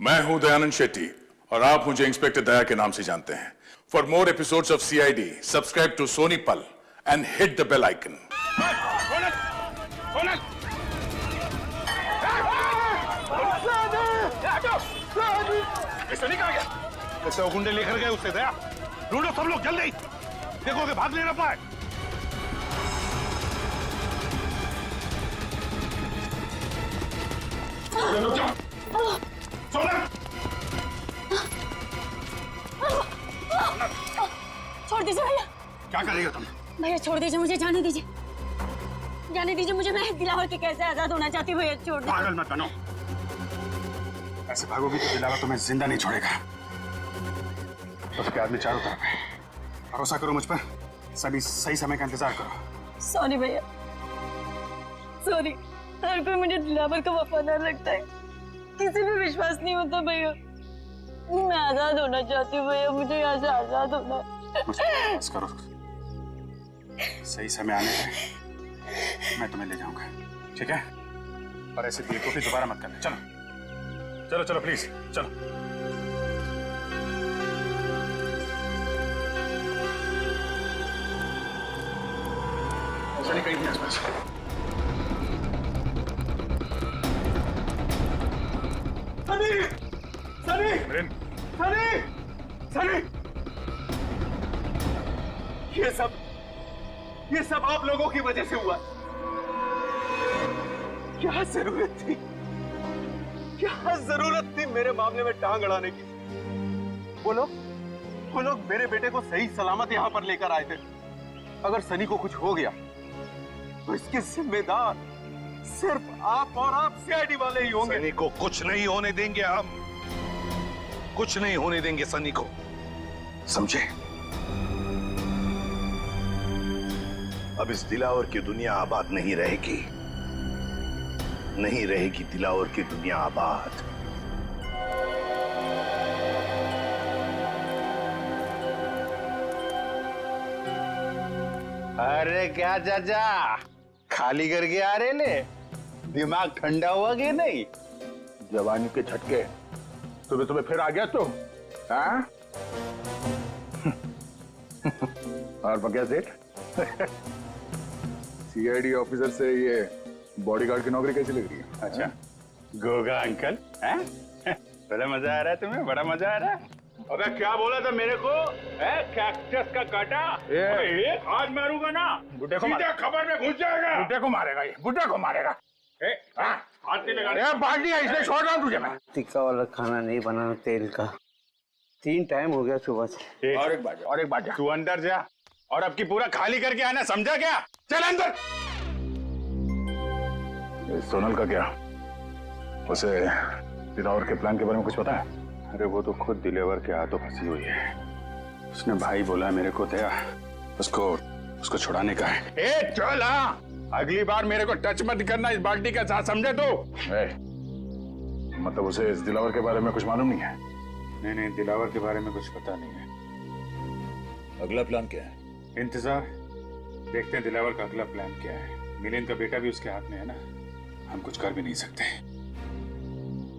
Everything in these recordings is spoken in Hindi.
मैं हूं दयानंद शेट्टी और आप मुझे इंस्पेक्टर दया के नाम से जानते हैं। For more episodes of CID subscribe to Sony Pal and hit the bell icon. Sunny कहाँ गया? कैसे वो गुंडे लेकर गए उससे? दया ढूंढो सब लोग जल्दी, देखो कि भाग नहीं ना पाए। छोड़ दीजिए भैया। क्या करेगा तुम? भैया छोड़ दीजिए, मुझे जाने दीजिए, जाने दीजिए मुझे। मैं दिलावर के कैसे आजाद होना चाहती हूँ भैया, छोड़ दीजिए। पागल मत बनो, ऐसे भागोगी तो दिलावर तुम्हें जिंदा नहीं छोड़ेगा। उसके आदमी चारों तरफ है, भरोसा करो मुझ पर, सभी सही समय का इंतजार करो। सॉरी भैया, सॉरी। हर कोई मुझे दिलावर का वफादार लगता है, किसी पे विश्वास नहीं होता भैया। मैं आजाद होना चाहती हूँ भैया, मुझे यहाँ से आजाद होना है। बस करो, सही समय आने पर मैं तुम्हें ले जाऊंगा, ठीक है? और ऐसे बेवकूफी दोबारा मत करना। चलो चलो चलो प्लीज चलो। चलिए कहीं नहीं आसपास। सनी सनी सनी सनी, ये सब आप लोगों की वजह से हुआ। क्या जरूरत थी मेरे मामले में टांग अड़ाने की? वो लोग मेरे बेटे को सही सलामत यहां पर लेकर आए थे। अगर सनी को कुछ हो गया तो इसके जिम्मेदार सिर्फ आप और आप सीआईडी वाले ही होंगे। सनी को कुछ नहीं होने देंगे, हम कुछ नहीं होने देंगे सनी को, समझे? अब इस दिलावर की दुनिया आबाद नहीं रहेगी, नहीं रहेगी दिलावर की दुनिया आबाद। अरे क्या चाचा, खाली करके आ रहे ले? दिमाग ठंडा हुआ कि नहीं? जवानी के झटके सुबह सुबह फिर आ गया तो, हाँ? और बगैर सेठ सीआईडी ऑफिसर से ये बॉडीगार्ड की नौकरी कैसी लग रही है? अच्छा, गोगा अंकल, हैं? बड़ा मजा आ रहा है तुम्हें? बड़ा मजा आ रहा है? अबे क्या बोला था मेरे को? कैक्टस का कांटा? एक हाथ मारूंगा ना, बुड्ढे को सीधा खबर में घुस जाएगा। बुड्ढे को मारेगा ये, बुड्ढे को मारेगा। हाथ नहीं लगा। बाल्टी है, इसलिए छोड़ रहा हूँ तुझे मैं। टिक्का वाला खाना नहीं बनाना तेल का। 3 टाइम हो गया सुबह से। और एक बात तू अंदर जा और अब की पूरा खाली करके आना, समझा क्या? चल अंदर। सोनल का क्या? उसे दिलावर के प्लान के बारे में कुछ पता है? अरे वो तो खुद दिलेवर के हाथों फंसी हुई है। उसने भाई बोला मेरे को, दया उसको छुड़ाने का है। ए चल, हाँ, अगली बार मेरे को टच मत करना इस बाल्टी के साथ, समझे तू? मतलब उसे इस दिलावर के बारे में कुछ मालूम नहीं है? नहीं, दिलावर के बारे में कुछ पता नहीं है। अगला प्लान क्या है? इंतजार, देखते हैं दिलावर का अगला प्लान क्या है। मिलिंद का बेटा भी उसके हाथ में है ना, हम कुछ कर भी नहीं सकते।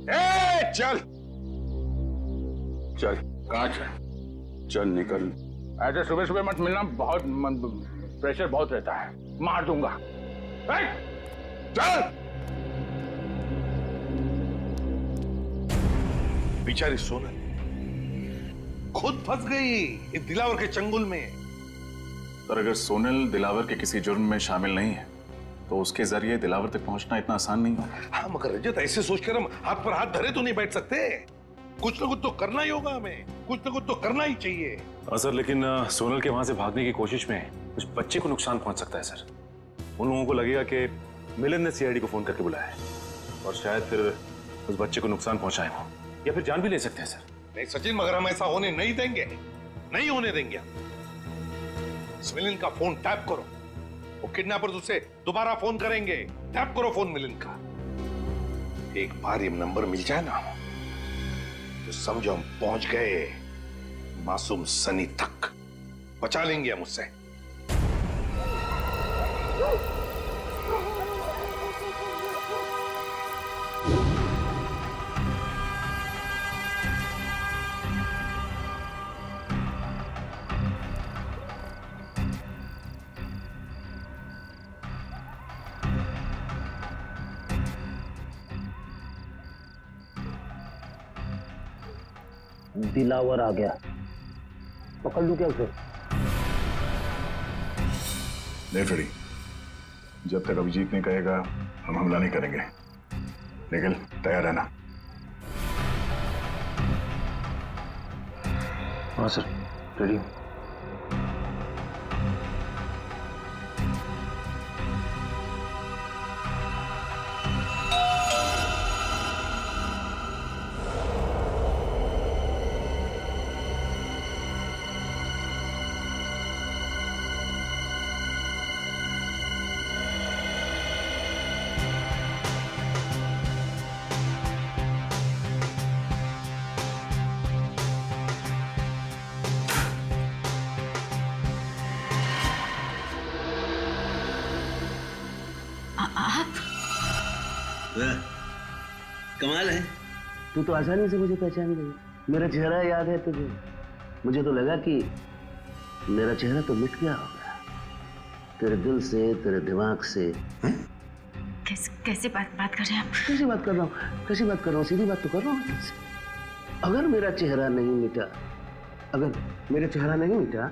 ए चल चल। कहाँ चल? चल निकल। ऐसे सुबह सुबह मत मिलना, बहुत प्रेशर बहुत रहता है, मार दूंगा। चल। बेचारी सोनल खुद फंस गई इस दिलावर के चंगुल में। पर अगर सोनल दिलावर के किसी जुर्म में शामिल नहीं है तो उसके जरिए दिलावर तक पहुंचना इतना आसान नहीं होगा। हाँ मगर रजत, ऐसे सोचकर हम हाथ पर हाथ धरे तो नहीं बैठ सकते। कुछ ना कुछ तो करना ही होगा, हमें कुछ ना कुछ तो करना ही चाहिए। हाँ सर, लेकिन सोनल के वहां से भागने की कोशिश में कुछ बच्चे को नुकसान पहुंच सकता है सर। उन लोगों को लगेगा कि मिलिंद ने सीआईडी को फोन करके बुलाया है और शायद फिर उस बच्चे को नुकसान पहुंचाए हो या फिर जान भी ले सकते हैं सर। नहीं सचिन, मगर हम ऐसा होने नहीं देंगे, नहीं होने देंगे। मिलिंद का फोन टैप करो, वो किडनैपर्स उसे दोबारा फोन करेंगे। टैप करो फोन मिलिंद का। एक बार ये नंबर मिल जाए ना तो समझो हम पहुंच गए मासूम सनी तक। बचा लेंगे हम उससे। दिलावर आ गया, पकड़ लूं क्या उसे? नहीं फ्रेडी, जब तक अभिजीत नहीं कहेगा हम हमला नहीं करेंगे। निखिल तैयार है ना? हाँ सर, रेडी हूँ। कमाल है। तू तो आसानी से मुझे पहचान गई। मेरा चेहरा याद है तुझे? मुझे तो लगा कि मेरा चेहरा तो मिट गया होगा तेरे दिल से, तेरे दिमाग से। कैसे बात कर रहे हैं आप? कैसी बात कर रहा हूँ? कैसी बात कर रहा हूँ? सीधी बात तो कर रहा हूँ तुझसे। अगर मेरा चेहरा नहीं मिटा, अगर मेरा चेहरा नहीं मिटा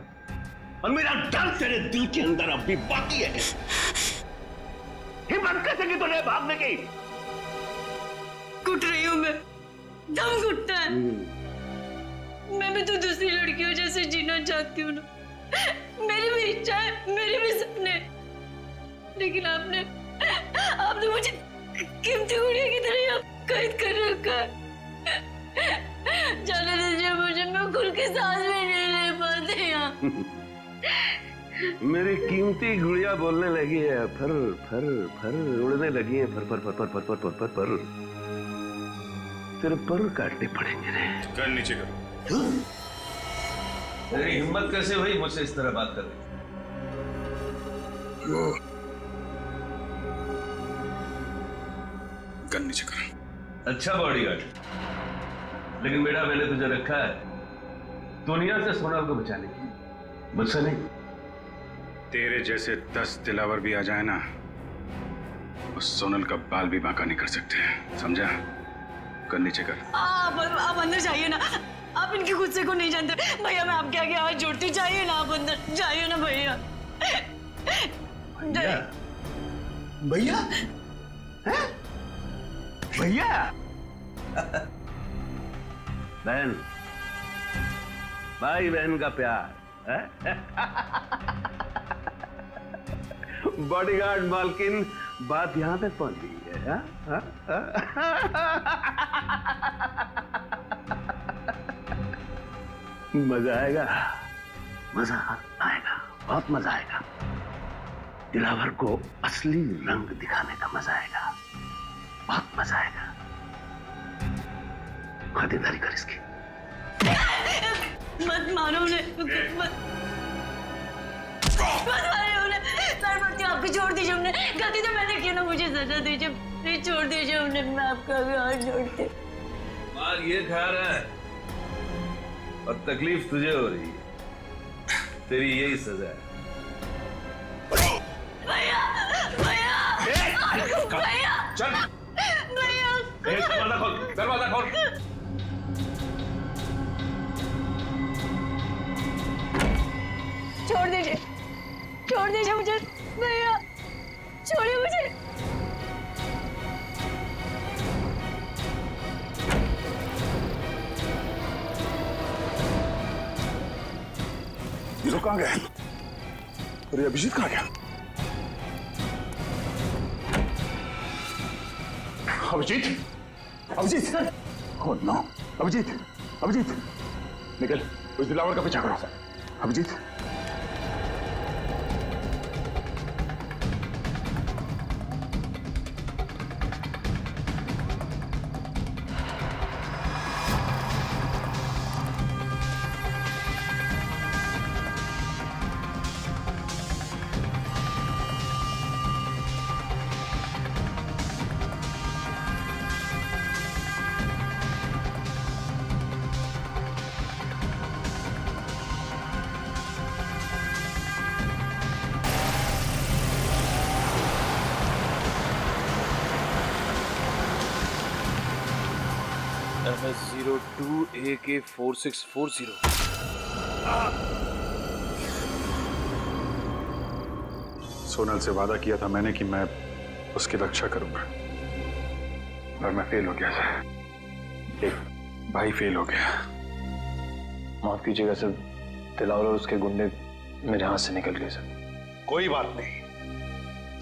और मेरा डर तेरे दिल के अंदर अब भी बाकी है, हिम्मत कैसे की तूने भागने की? घुट रही हूँ मैं, दम घुटता है। मैं भी तो दूसरी लड़कियों जैसे जीना चाहती हूँ ना। मेरी भी इच्छा है, मेरे भी सपने, लेकिन आपने मुझे कीमती गुड़िया की तरह कैद कर रखा है। जाने दीजिए मुझे, मैं खुल के सांस भी नहीं ले पाती यहाँ। मेरी कीमती गुड़िया बोलने लगी है, फर फर फर उड़ने लगी है, फर फर फर फर फर फर फर फर फर। तेरे पर काटने पड़ेंगे रे। कर नीचे करो। तेरी हिम्मत कैसे हुई मुझसे इस तरह बात करने की? गन नीचे करो। अच्छा बॉडीगार्ड, लेकिन बेटा मैंने तुझे रखा है दुनिया से सोनल को बचाने की, मुझसे नहीं। तेरे जैसे 10 दिलावर भी आ जाए ना, उस सोनल का बाल भी बांका नहीं कर सकते, समझा? कर नीचे कर। आप अंदर जाइए ना, आप इनके गुस्से को नहीं जानते भैया। मैं आपके आगे हाथ जोड़ती, जाइए ना आप अंदर, जाइए ना भैया। भैया? भैया? बहन, भाई बहन का प्यार है? बॉडीगार्ड मालकिन, बात यहां तक पहुंच गई है। हा? हा? हा? मजा आएगा, मजा आएगा, बहुत मजा आएगा। दिलावर को असली रंग दिखाने का मजा आएगा, बहुत मजा आएगा। खातिरदारी कर इसकी। मत मारो उन्हें, मत मारो उन्हें। सर पड़ती हूँ आपको, छोड़ दीजिए उन्हें। गलती तो मैंने की ना, मुझे सजा दीजिए, प्लीज छोड़ दीजिए उन्हें। मैं आपका भी हाथ जोड़ती हूँ। मार ये खा रहा है और तकलीफ तुझे हो रही है, तेरी यही सजा है। भैया, भैया, भैया, चल भैया, दरवाजा खोल, दरवाजा खोल। छोड़ दीजिए, छोड़ दीजिए मुझे भैया, छोड़िए मुझे। ये लोग कहाँ गए? और ये अभिजीत कहाँ गया? अभिजीत, अभिजीत, ओह नो, अभिजीत, अभिजीत, निकल, उस दिलावर का पीछा करो। अभिजीत, MS02AK4640। सोनल से वादा किया था मैंने कि मैं उसकी रक्षा करूंगा, और मैं फेल हो गया सर। एक भाई फेल हो गया। माफ कीजिएगा सर, दिलावर और उसके गुंडे मेरे हाथ से निकल गए सर। कोई बात नहीं,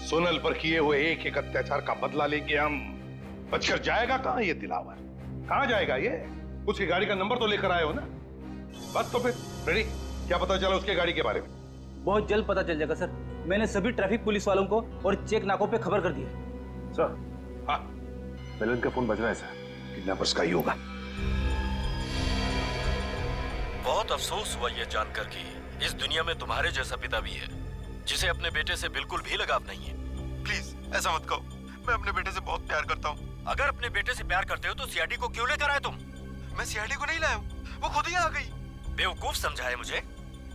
सोनल पर किए हुए एक एक अत्याचार का बदला लेंगे हम। बचकर जाएगा कहां ये दिलावर? कहां जाएगा ये? उसकी गाड़ी का नंबर तो लेकर आए हो ना? बस तो फिर रेडी। क्या पता चला उसके गाड़ी के बारे में? बहुत जल्द पता चल जाएगा सर। मैंने सभी ट्रैफिक पुलिस वालों को और चेक नाकों पे खबर कर दी है। सर, हाँ, मिलन का फोन बज रहा है सर। किडनैपर्स का ही होगा। बहुत अफसोस हुआ ये जानकर कि इस दुनिया में तुम्हारे जैसा पिता भी है जिसे अपने बेटे से बिल्कुल भी लगाव नहीं है। प्लीज ऐसा मत कहो, मैं अपने बेटे से बहुत प्यार करता हूँ। अगर अपने बेटे से प्यार करते हो तो सीआईडी को क्यों लेकर आए तुम? मैं सीआईडी को नहीं लाया हूँ, वो खुद ही आ गई। बेवकूफ समझा है मुझे?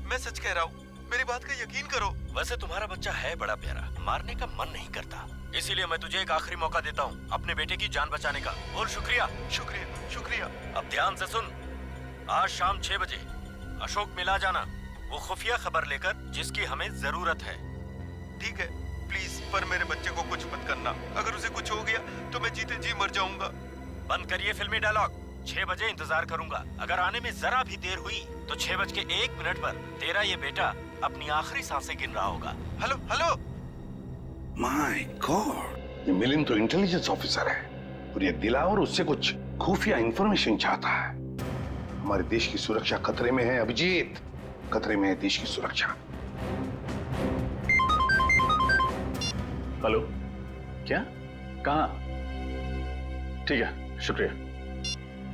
मैं सच कह रहा हूँ, मेरी बात का यकीन करो। वैसे तुम्हारा बच्चा है बड़ा प्यारा, मारने का मन नहीं करता, इसीलिए मैं तुझे एक आखिरी मौका देता हूँ अपने बेटे की जान बचाने का। बोल शुक्रिया। शुक्रिया शुक्रिया। अब ध्यान से सुन, आज शाम 6 बजे अशोक मिला जाना, वो खुफिया खबर लेकर जिसकी हमें जरूरत है। ठीक है प्लीज, पर मेरे बच्चे को कुछ मत करना। अगर उसे कुछ हो गया तो मैं जीते जी मर जाऊंगा। बंद करिए फिल्मी डायलॉग। 6 बजे इंतजार करूंगा। अगर आने में जरा भी देर हुई तो 6:01 पर तेरा ये बेटा अपनी आखिरी सांसें गिन रहा होगा। Hello hello. माय गॉड, ये मिलिंद तो इंटेलिजेंस ऑफिसर है और ये दिलावर उससे कुछ खुफिया इंफॉर्मेशन चाहता है। हमारे देश की सुरक्षा खतरे में है अभिजीत, खतरे में है देश की सुरक्षा। हेलो, क्या? कहाँ? ठीक है, शुक्रिया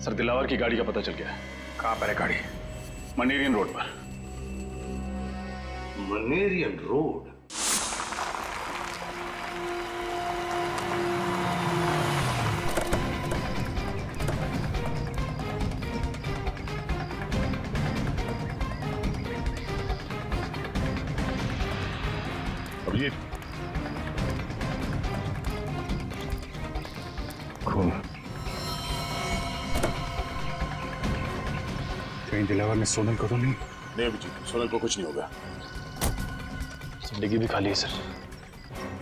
सर। दिलावर की गाड़ी का पता चल गया है। कहाँ पर है गाड़ी? मनेरियन रोड पर। मनेरियन रोड? अभिजीत, खून। कहीं दिलावर ने सोनल को तो नहीं? नहीं अभिजीत, सोनल को कुछ नहीं होगा। डिग्गी भी खाली है सर।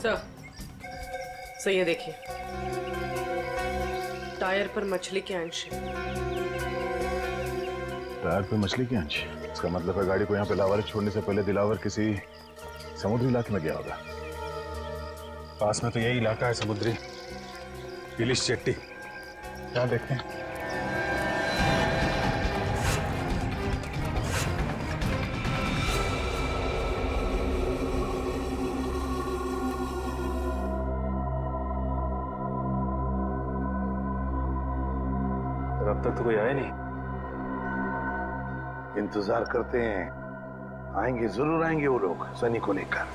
सर, सही है, देखिए टायर पर मछली के अंश है। टायर पे मछली की अंश? इसका मतलब है गाड़ी को यहाँ पे लावारिस छोड़ने से पहले दिलावर किसी समुद्री इलाके में गया होगा। पास में तो यही इलाका है समुद्री, इलिश चट्टी। क्या देखते हैं? अब तक तो कोई आया नहीं। इंतजार करते हैं, आएंगे, जरूर आएंगे वो लोग सनी को लेकर।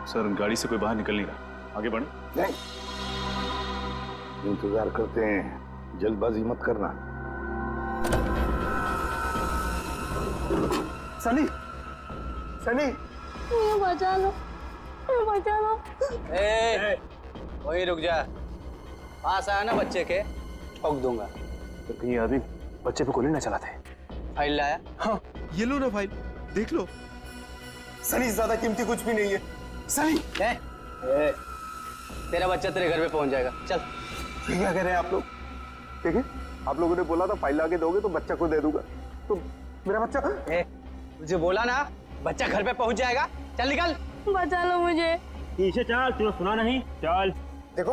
सर, गाड़ी से कोई बाहर निकल नहीं रहा, आगे बढ़। नहीं, इंतजार करते हैं, जल्दबाजी मत करना। सनी, सनी, मुझे बचा लो, बचा लो। वही रुक जा, पास आया ना बच्चे के, ठोक दूंगा। तो कहीं आदमी बच्चे पे गोली ना चलाते। फाइल लाया? हाँ ये लो ना फाइल, देख लो। सनी, ज्यादा कीमती कुछ भी नहीं है। सनी, तेरा बच्चा तेरे घर पे पहुंच जाएगा, चल। ये क्या कह रहे हैं आप लोग? देखिए, आप लोगों ने बोला था फाइल लाके दोगे तो बच्चा को दे दूंगा, तो मेरा बच्चा। तुझे बोला ना बच्चा घर पे पहुंच जाएगा, चल निकल। बचा लो मुझे। पीछे चल, तुझे सुना नहीं, चल। देखो,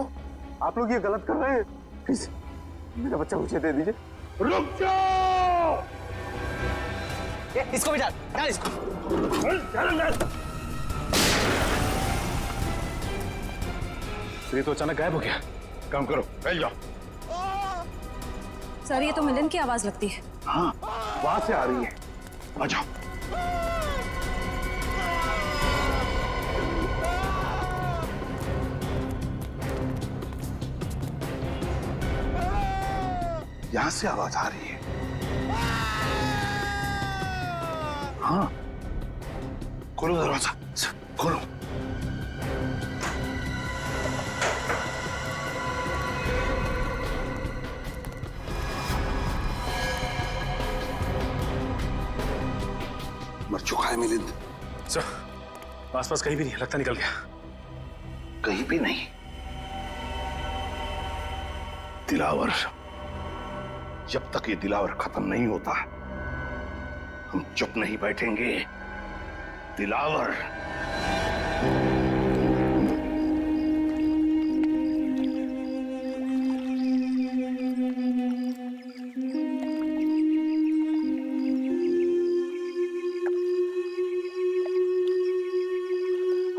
आप लोग ये गलत कर रहे हैं, प्लीज मेरा बच्चा मुझे दे दीजिए। रुक जाओ! इसको भी डाल, डाल इसको। ये तो अचानक गायब हो गया। काम करो, फैल जाओ। सर, ये तो मिलन की आवाज लगती है। हाँ, वहां से आ रही है, आ जाओ। यहां से आवाज आ रही है। हाँ, खोलो दरवाजा, खोलो। मर चुका है मिलिंद। सर आसपास कहीं भी नहीं, लगता निकल गया। कहीं भी नहीं। दिलावर, जब तक ये दिलावर खत्म नहीं होता हम चुप नहीं बैठेंगे। दिलावर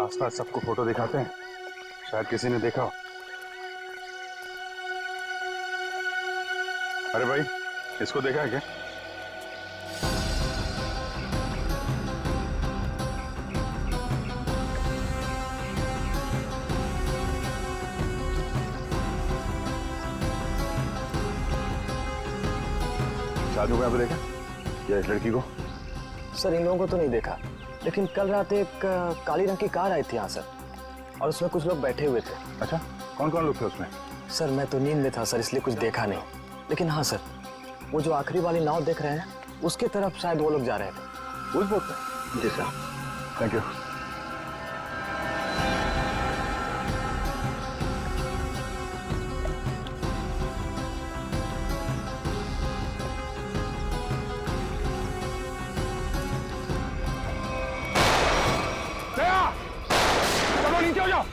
आसपास सबको फोटो दिखाते हैं, शायद किसी ने देखा हो। अरे भाई, इसको देखा है क्या? शादी को यहाँ पे देखा या इस लड़की को? सर इन लोगों को तो नहीं देखा, लेकिन कल रात एक काली रंग की कार आई थी यहाँ सर, और उसमें कुछ लोग बैठे हुए थे। अच्छा, कौन कौन लोग थे उसमें? सर मैं तो नींद में था सर, इसलिए कुछ देखा नहीं, लेकिन हाँ सर वो जो आखिरी वाली नाव देख रहे हैं उसके तरफ शायद वो लोग जा रहे थे। उस बोट पे? जी सर। Thank you. चलो नीचे हो जाओ।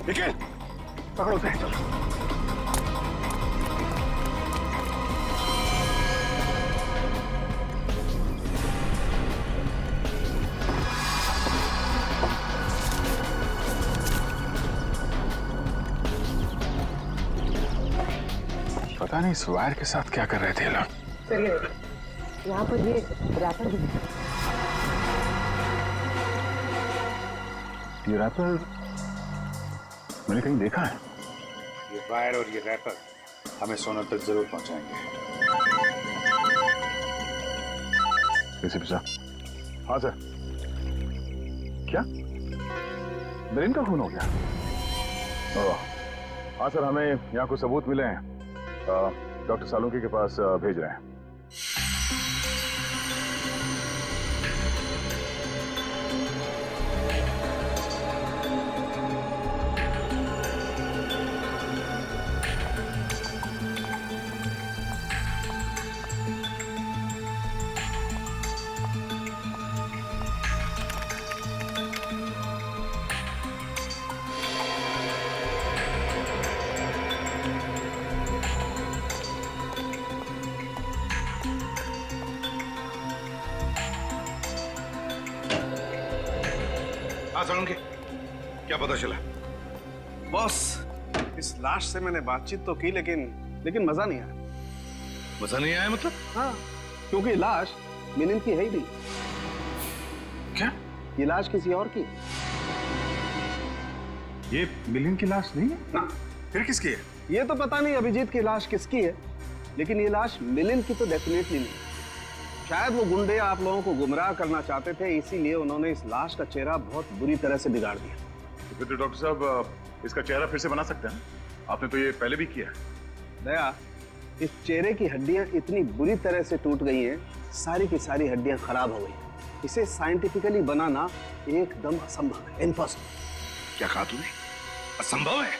निखिल, पकड़ो उसे। चलो। पता नहीं इस वायर के साथ क्या कर रहे थे लोग। चलिए, यहाँ पर ये रैपर भी है। ये रैपर मैंने कहीं देखा है। ये वायर और ये रैपर हमें सोनल तक जरूर पहुंचाएंगे। कैसे पिसा? हाँ सर। क्या ब्रेन का खून हो गया? ओह, हाँ सर, हमें यहाँ कुछ सबूत मिले हैं, डॉक्टर सालुंकी के पास भेज रहे हैं। सालुंकी, क्या पता चला? बॉस, इस लाश से मैंने बातचीत तो की, लेकिन मजा नहीं आया। मजा नहीं आया मतलब? हाँ, क्योंकि लाश मिलिंद की है ही नहीं। क्या? ये लाश किसी और की। ये मिलिंद की लाश नहीं है ना। फिर किसकी है? ये तो पता नहीं अभिजीत की लाश किसकी है, लेकिन ये लाश मिलिंद की तो डेफिनेटली नहीं। शायद वो गुंडे आप लोगों को गुमराह करना चाहते थे, इसीलिए उन्होंने इस लाश का चेहरा बहुत बुरी तरह से बिगाड़ दिया। तो फिर तो डॉक्टर साहब इसका चेहरा फिर से बना सकते हैं? आपने तो ये पहले भी किया है। दया, इस चेहरे की हड्डियां इतनी बुरी तरह से टूट गई हैं, सारी की सारी हड्डियां खराब हो गई। इसे साइंटिफिकली बनाना एकदम असंभव है, इम्पॉसिबल। क्या कहा तूने? असंभव है?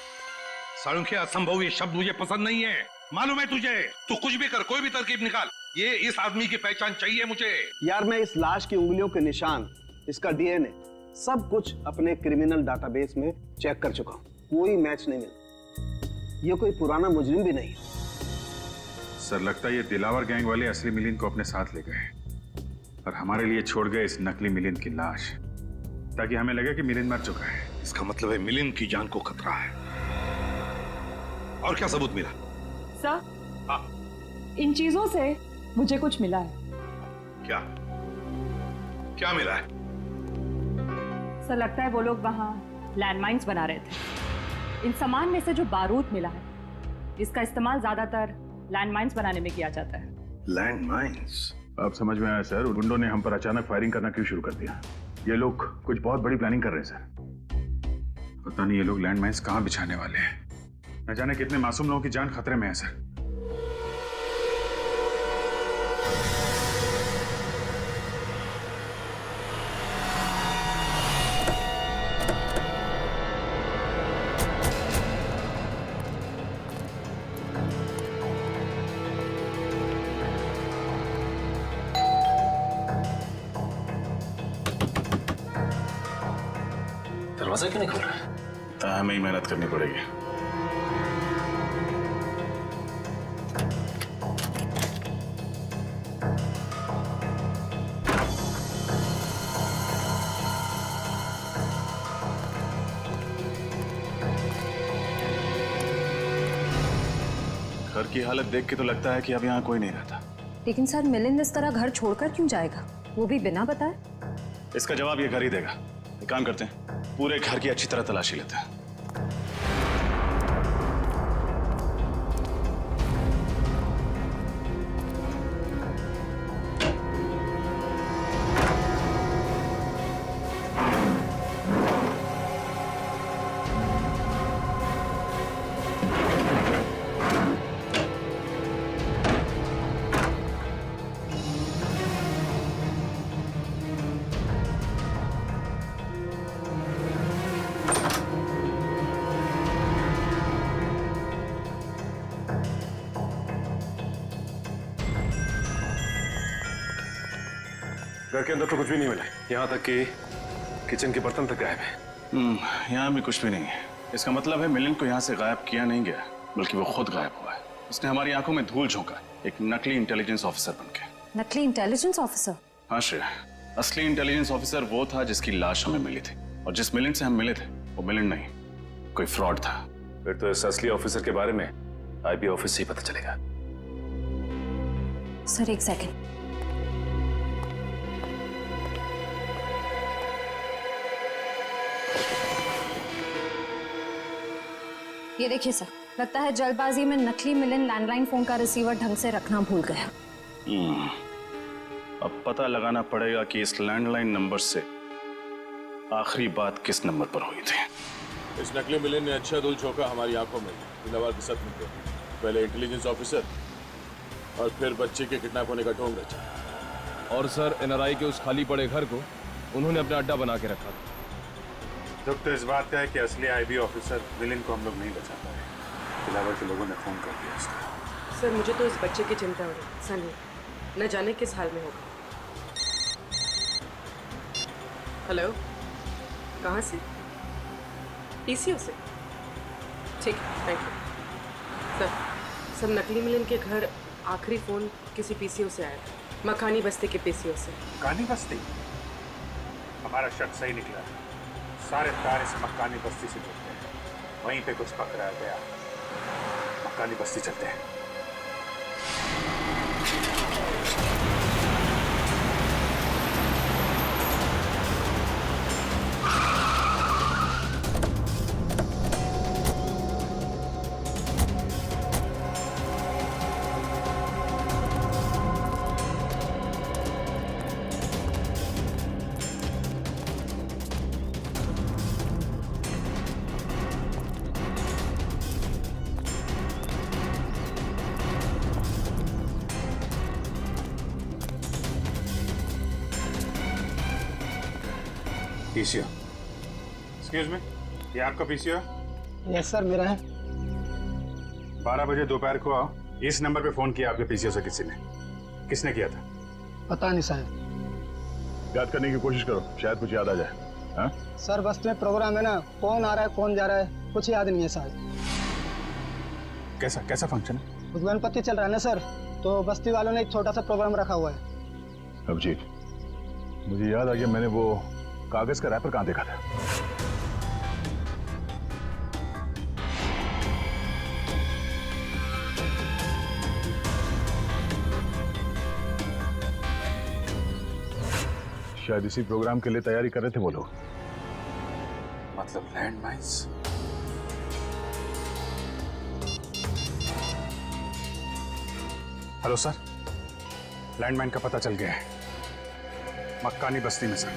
सालुंकी, असंभव ये शब्द मुझे पसंद नहीं है। मालूम है तुझे, तू कुछ भी कर, कोई भी तरकीब निकाल, ये इस आदमी की पहचान चाहिए मुझे। यार, मैं इस लाश की उंगलियों के निशान, इसका डीएनए, सब कुछ अपने क्रिमिनल डाटाबेस में चेक कर चुका हूं, कोई मैच नहीं मिला। ये कोई पुराना मुजरिम भी नहीं। सर, लगता है ये दिलावर गैंग वाले असली मिलिंद को अपने साथ ले गए और हमारे लिए छोड़ गए इस नकली मिलिंद की लाश, ताकि हमें लगे कि मिलिंद मर चुका है। इसका मतलब है मिलिंद की जान को खतरा है। और क्या सबूत मिला? सर, इन चीजों से मुझे कुछ मिला है। क्या क्या मिला है? सर लगता है वो लोग वहाँ लैंडमाइंस बना रहे थे। इन सामान में से जो बारूद मिला है, इसका इस्तेमाल ज्यादातर लैंडमाइंस बनाने में किया जाता है। Land mines? अब समझ में आया सर, गुंडों ने हम पर अचानक फायरिंग करना क्यों शुरू कर दिया। ये लोग कुछ बहुत बड़ी प्लानिंग कर रहे हैं सर। पता नहीं ये लोग लैंड माइन्स कहाँ बिछाने वाले हैं। न जाने कितने मासूम लोगों की जान खतरे में है सर। दरवाजा क्यों नहीं खोल रहा है? हमें ही मेहनत करनी पड़ेगी। घर की हालत देख के तो लगता है कि अब यहाँ कोई नहीं रहता। लेकिन सर मिलिंद इस तरह घर छोड़कर क्यों जाएगा, वो भी बिना बताए? इसका जवाब ये घर ही देगा। एक काम करते हैं, पूरे घर की अच्छी तरह तलाशी लेते हैं। घर के अंदर तो कुछ भी नहीं मिला, यहाँ तक कि किचन के बर्तन तक गायब है। यहाँ भी कुछ भी नहीं है। इसका मतलब है मिलिंद को यहाँ से गायब किया नहीं गया, बल्कि वो खुद गायब हुआ है। उसने हमारी आंखों में धूल झोंका, एक नकली इंटेलिजेंस ऑफिसर बनके। नकली इंटेलिजेंस ऑफिसर? हाँ श्रेया, असली इंटेलिजेंस ऑफिसर वो था जिसकी लाश हमें मिली थी, और जिस मिलिंद से हम मिले थे वो मिलिंद नहीं, कोई फ्रॉड था। फिर तो इस असली ऑफिसर के बारे में आईबी ऑफिस से ही पता चलेगा। सर एक सेकंड। ये देखिए सर, लगता है जल्दबाजी में नकली मिलिंद लैंडलाइन फोन का रिसीवर ढंग से रखना भूल गया। अब पता लगाना पड़ेगा कि इस लैंडलाइन नंबर से आखिरी बात किस नंबर पर हुई थी। इस नकली मिलिंद ने अच्छा धूल झोंका हमारी आंखों में दिलावर के साथ मिलकर। पहले इंटेलिजेंस ऑफिसर और फिर बच्चे के किडनैप होने का ढोंग रचा। और सर एनआरआई के उस खाली पड़े घर को उन्होंने अपना अड्डा बना के रखा। दुख तो इस बात का है कि असली आईबी ऑफिसर मिलिंद को हम लोग नहीं बचा पाए। दिलावर के लोगों ने फोन कर दिया उसका। सर मुझे तो इस बच्चे की चिंता हो रही। सनी न जाने किस हाल में होगा। हेलो, कहाँ से? पीसीओ से? ठीक है, थैंक यू। सर नकली मिलिंद के घर आखिरी फोन किसी पीसीओ से आया था, मकानी बस्ती के पीसीओ से। मकानी बस्ती? हमारा शक सही निकला। सारे तार इस मकानी बस्ती से जुड़ते हैं। वहीं पे कुछ पकड़ा गया। मकानी बस्ती चलते हैं। पीसीओ, एक्सक्यूज मी, ये आपका पीसीओ है? यस सर, मेरा है। 12 बजे दोपहर को आओ। इस नंबर पे फोन किया आपके पीसीओ से किसी ने? किसने किया था? पता नहीं साहब। याद करने की कोशिश करो, शायद कुछ याद आ जाए। हाँ? सर बस्ती में प्रोग्राम है ना, कौन आ रहा है कौन जा रहा है कुछ याद नहीं है साहब। कैसा फंक्शन है? उस गणपति चल रहा है ना सर, तो बस्ती वालों ने एक छोटा सा प्रोग्राम रखा हुआ है। अभिजीत, मुझे याद आ गया, मैंने वो कागज का रैपर कहाँ देखा था? शायद इसी प्रोग्राम के लिए तैयारी कर रहे थे वो लोग। मतलब land mines. Hello sir, landmine का पता चल गया है, मक्कानी बस्ती में सर।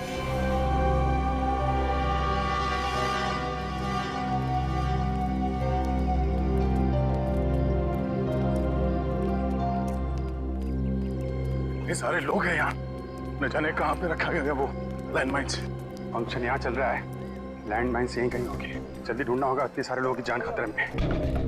ये सारे लोग हैं यहाँ, न जाने कहाँ पे रखा गया वो लैंडमाइंस। फंक्शन यहाँ चल रहा है, लैंडमाइंस यहीं कहीं होगी। जल्दी ढूंढना होगा, इतने सारे लोगों की जान खतरे में।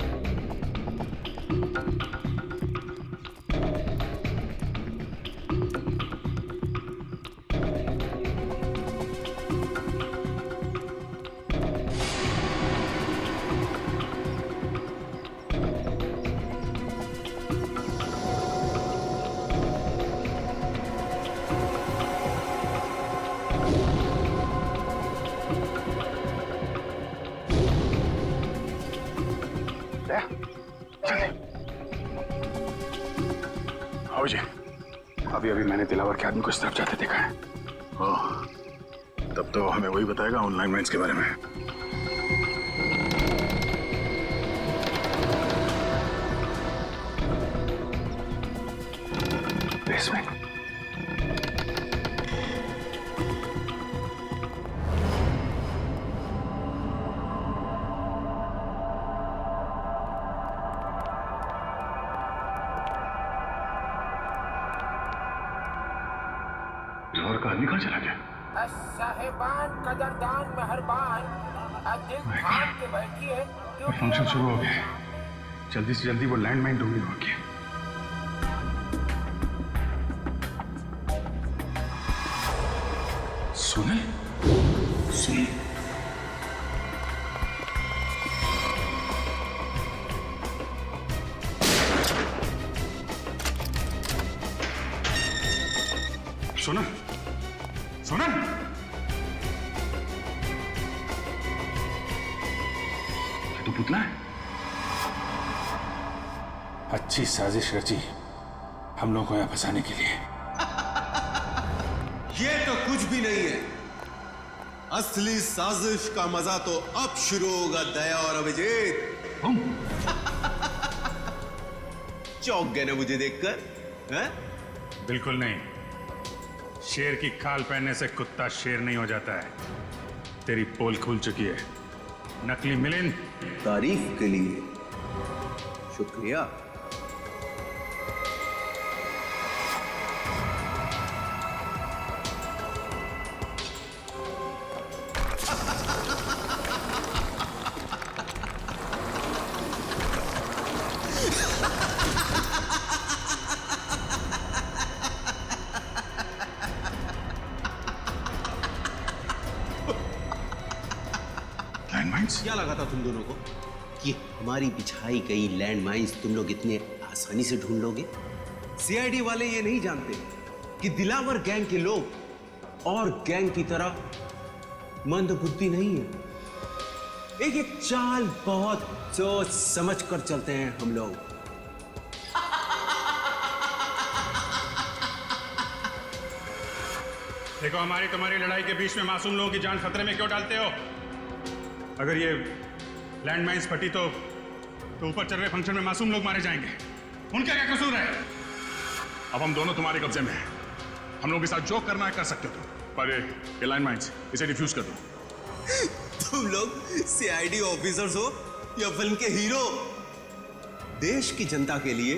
आओ जी, अभी अभी मैंने दिलावर के आदमी को इस तरफ जाते देखा है। ओह, तब तो हमें वही बताएगा ऑनलाइन माइंस के बारे में। बेसमेंट। दिलावर का आदमी कहाँ चला गया? साहिबान कदरदान मेहरबान दिल थाम के बैठिए। फंक्शन शुरू हो गया, जल्दी से जल्दी वो लैंडमाइन ढूंढनी होगी। सुने सुने सुना सुना ये तो पुतला है। अच्छी साजिश रची हम लोगों को यहाँ फंसाने के लिए। ये तो कुछ भी नहीं है, असली साजिश का मजा तो अब शुरू होगा दया और अभिजीत। चौंक गए ना मुझे देखकर? हैं? बिल्कुल नहीं, शेर की खाल पहनने से कुत्ता शेर नहीं हो जाता है। तेरी पोल खुल चुकी है नकली मिलिंद। तारीफ के लिए शुक्रिया। क्या लगा था तुम दोनों को कि हमारी बिछाई गई लैंड माइंस तुम लोग इतने आसानी से ढूंढ लोगे? सीआईडी वाले ये नहीं जानते कि दिलावर गैंग के लोग और गैंग की तरह मंदबुद्धि नहीं है। एक एक चाल बहुत सोच समझ कर चलते हैं हम लोग। देखो, हमारी तुम्हारी लड़ाई के बीच में मासूम लोगों की जान खतरे में क्यों डालते हो? अगर ये लैंडमाइंस फटी तो ऊपर चल रहे फंक्शन में मासूम लोग मारे जाएंगे। उनका क्या कसूर है? अब हम दोनों तुम्हारे कब्जे में हैं। हम लोग के साथ जो करना है कर सकते हो तुम, पर ये लैंडमाइंस इसे डिफ्यूज कर दो। तुम लोग सीआईडी ऑफिसर्स हो या फिल्म के हीरो? देश की जनता के लिए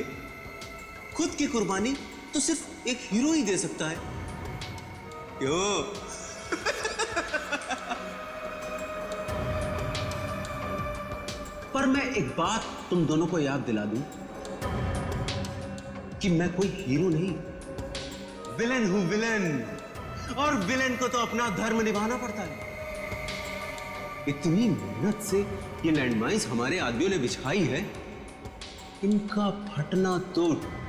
खुद की कुर्बानी तो सिर्फ एक हीरो ही दे सकता है। क्यों? पर मैं एक बात तुम दोनों को याद दिला दूं कि मैं कोई हीरो नहीं, विलेन हूं, विलेन। और विलेन को तो अपना धर्म निभाना पड़ता है। इतनी मेहनत से ये लैंडमाइंस हमारे आदमियों ने बिछाई है, इनका फटना तो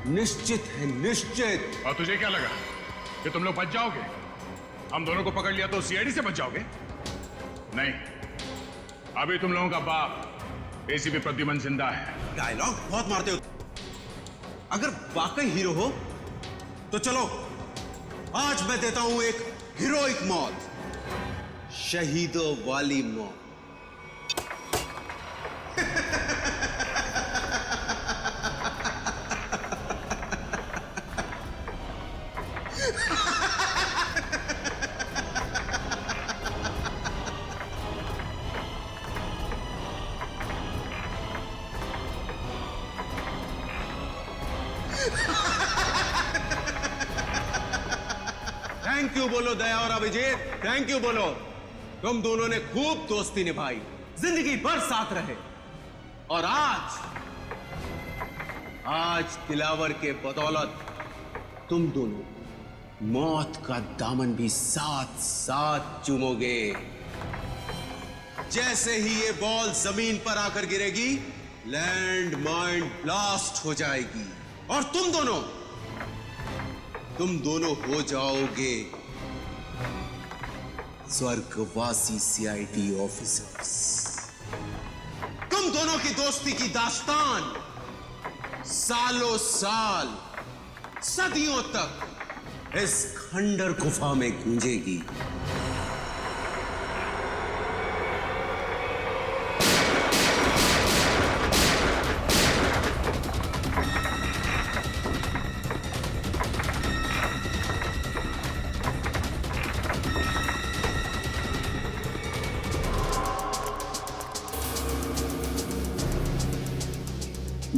निश्चित है, निश्चित। और तुझे क्या लगा कि तुम लोग बच जाओगे? हम दोनों को पकड़ लिया तो सीआईडी से बच जाओगे? नहीं, अभी तुम लोगों का बाप एसीपी प्रद्युमन जिंदा है। डायलॉग बहुत मारते हो। अगर वाकई हीरो हो तो चलो, आज मैं देता हूं एक हीरोइक मौत, शहीदों वाली मौत। थैंक यू बोलो दया और अभिजीत, थैंक यू बोलो। तुम दोनों ने खूब दोस्ती निभाई, जिंदगी भर साथ रहे, और आज दिलावर के बदौलत तुम दोनों मौत का दामन भी साथ साथ चूमोगे। जैसे ही ये बॉल जमीन पर आकर गिरेगी, लैंड माइन ब्लास्ट हो जाएगी और तुम दोनों हो जाओगे स्वर्गवासी सीआईडी ऑफिसर्स। तुम दोनों की दोस्ती की दास्तान सालों साल, सदियों तक इस खंडर गुफा में गूंजेगी।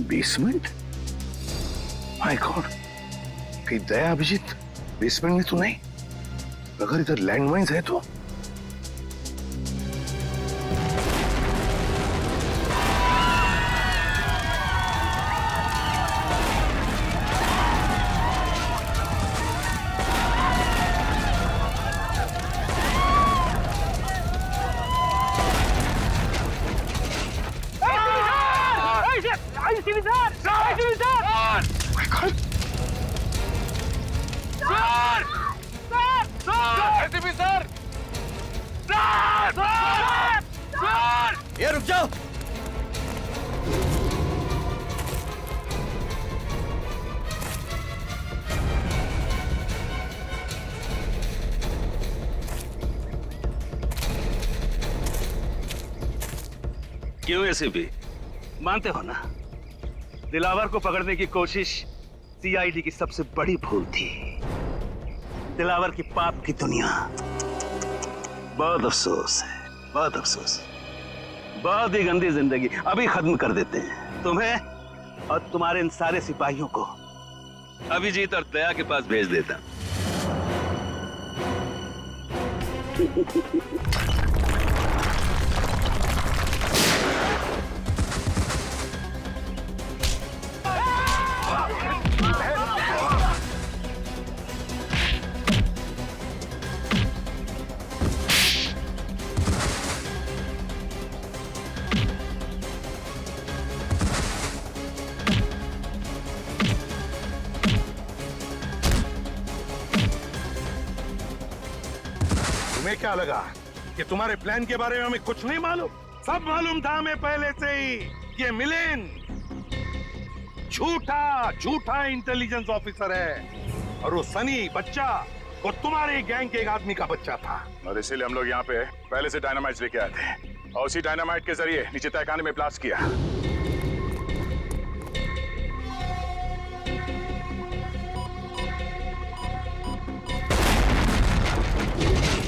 बेसमेंट? माय गॉड, कहीं दया अभिजीत बेसमेंट में तो नहीं? अगर इधर लैंडमाइंस है तो? ये रुक जाओ। क्यों एसीपी, मानते हो ना, दिलावर को पकड़ने की कोशिश सीआईडी की सबसे बड़ी भूल थी। दिलावर की पाप की दुनिया, बहुत अफसोस है, बहुत अफसोस। बहुत ही गंदी जिंदगी अभी खत्म कर देते हैं तुम्हें और तुम्हारे इन सारे सिपाहियों को अभिजीत और दया के पास भेज देता। तुम्हें क्या लगा कि तुम्हारे प्लान के बारे में हमें कुछ नहीं मालूम? सब मालूम था हमें पहले से ही। ये मिलिन झूठा इंटेलिजेंस ऑफिसर है और वो सनी बच्चा वो तुम्हारे गैंग के एक आदमी का बच्चा था। और इसीलिए हम लोग यहाँ पे पहले से डायनामाइट लेके आए थे और उसी डायनामाइट के जरिए नीचे तहखाने में ब्लास्ट किया।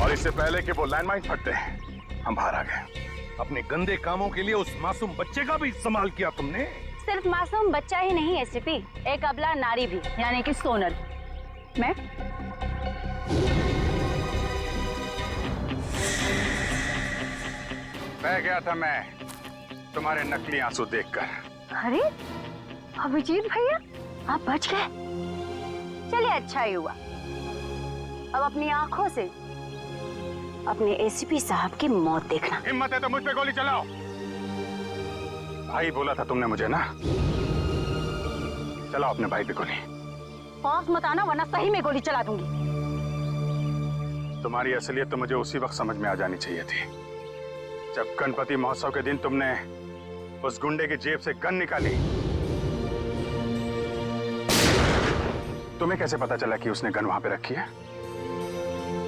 और इससे पहले कि वो लैंडमाइन फटते हम बाहर आ गए। अपने गंदे कामों के लिए उस मासूम बच्चे का भी इस्तेमाल किया तुमने। सिर्फ मासूम बच्चा ही नहीं एसीपी, एक अबला नारी भी, यानी कि सोनल। मैं बह गया था मैं तुम्हारे नकली आंसू देखकर। अरे अभिजीत भैया, आप बच गए। चलिए अच्छा ही हुआ। अब अपनी आंखों से अपने एसीपी साहब की मौत देखना। हिम्मत है तो मुझ पे गोली चलाओ। भाई बोला था तुमने मुझे ना, चलाओ अपने भाई पे गोली। पास मत आना वरना सही में गोली चला दूंगी। तुम्हारी असलियत तो मुझे उसी वक्त समझ में आ जानी चाहिए थी जब गणपति महोत्सव के दिन तुमने उस गुंडे की जेब से गन निकाली। तुम्हें कैसे पता चला कि उसने गन वहां पे रखी है?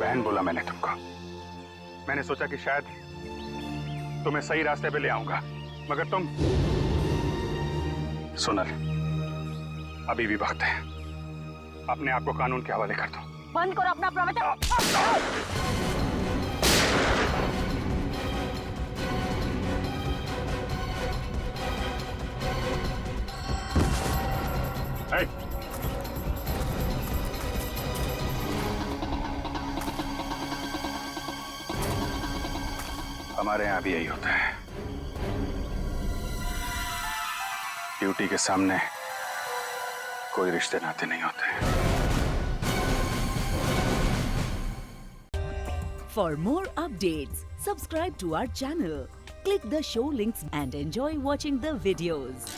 बहन बोला मैंने तुमको। मैंने सोचा कि शायद तुम्हें सही रास्ते पे ले आऊंगा, मगर तुम। सोनल, अभी भी वक्त है, अपने आप को कानून के हवाले कर दो। बंद करो अपना प्रवचन। हमारे यहाँ भी यही होता है, ड्यूटी के सामने कोई रिश्ते नाते नहीं होते। For more updates, subscribe to our channel, click the show links and enjoy watching the videos.